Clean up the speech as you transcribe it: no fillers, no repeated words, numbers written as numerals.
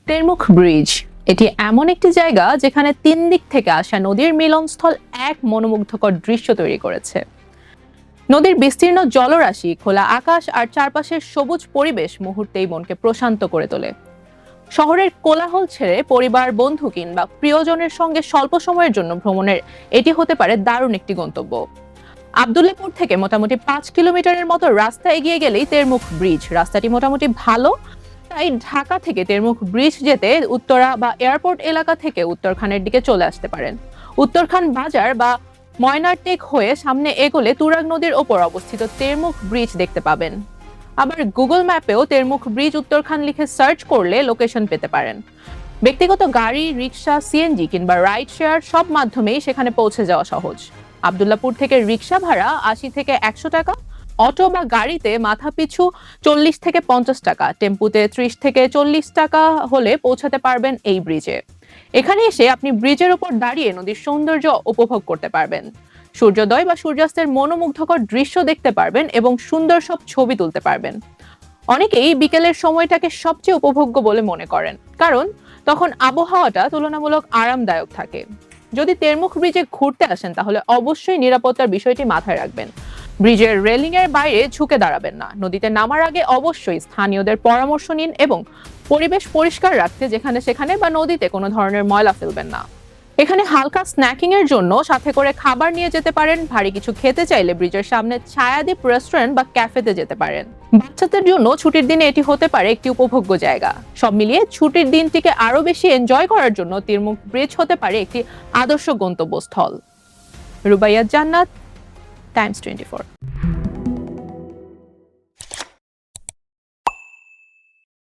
Termukh bridge এটি এমন একটি জায়গা যেখানে তিন দিক থেকে আসা নদীর মিলনস্থল এক মনোমুগ্ধকর দৃশ্য তৈরি করেছে। নদীর বিস্তীর্ণ জলরাশি, খোলা আকাশ আর চারপাশের সবুজ পরিবেশ মুহূর্তেই মনকে প্রশান্ত করে তোলে। শহরের কোলাহল ছেড়ে পরিবার, বন্ধু কিংবা প্রিয়জনের সঙ্গে স্বল্প সময়ের জন্য ভ্রমণের এটি হতে পারে দারুণ একটি গন্তব্য। আব্দুল্লাহপুর থেকে মোটামুটি ৫ কিলোমিটারের মতো রাস্তা এগিয়ে গেলেই তেরমুখ ব্রিজ। রাস্তাটি মোটামুটি ভালো, তাই ঢাকা থেকে তেরমুখ ব্রিজ যেতে উত্তরা বা এয়ারপোর্ট এলাকা থেকে উত্তরখানের দিকে চলে আসতে পারেন। উত্তরখান বাজার বা ময়নারটেক হয়ে সামনে এগোলে তুরাগ নদীর ওপর অবস্থিত তেরমুখ ব্রিজ দেখতে পাবেন। আবার গুগল ম্যাপেও তেরমুখ ব্রিজ উত্তরখান লিখে সার্চ করলে লোকেশন পেতে পারেন। ব্যক্তিগত গাড়ি, রিক্সা, সিএনজি কিংবা রাইড শেয়ার সব মাধ্যমেই সেখানে পৌঁছে যাওয়া সহজ। আব্দুল্লাহপুর থেকে রিক্সা ভাড়া ৮০ থেকে ১০০ টাকা, অটো বা গাড়িতে মাথা পিছু ৪০ থেকে ৫০ টাকা, টেম্পুতে ৩০ থেকে ৪০ টাকা হলে পৌঁছাতে পারবেন এই ব্রিজে। এখানে এসে আপনি ব্রিজের উপর দাঁড়িয়ে নদীর সৌন্দর্য উপভোগ করতে পারবেন, সূর্যোদয় বা সূর্যাস্তের মনোমুগ্ধকর দৃশ্য দেখতে পারবেন এবং সুন্দর সব ছবি তুলতে পারবেন। অনেকেই বিকেলের সময়টাকে সবচেয়ে উপভোগ্য বলে মনে করেন, কারণ তখন আবহাওয়াটা তুলনামূলক আরামদায়ক থাকে। যদি তেরমুখ ব্রিজে ঘুরতে আসেন তাহলে অবশ্যই নিরাপত্তার বিষয়টি মাথায় রাখবেন। ব্রিজের রেলিং এর বাইরে ঝুঁকে দাঁড়াবেন না। নদীতে নামার আগে অবশ্যই স্থানীয়দের পরামর্শ নিন এবং পরিবেশ পরিষ্কার রাখতে যেখানে সেখানে বা নদীতে কোনো ধরনের ময়লা ফেলবেন না। এখানে হালকা স্ন্যাকিং এর জন্য সাথে করে খাবার নিয়ে যেতে পারেন। ভারী কিছু খেতে চাইলে ব্রিজের সামনে ছায়াদ্বীপ রেস্টুরেন্ট বা ক্যাফেতে যেতে পারেন। বাচ্চাদের জন্য ছুটির দিনে এটি হতে পারে একটি উপভোগ্য জায়গা। সব মিলিয়ে ছুটির দিনটিকে আরো বেশি এনজয় করার জন্য তেরমুখ ব্রিজ হতে পারে একটি আদর্শ গন্তব্যস্থল। রুবাইয়াত জান্নাত, টাইমস 24।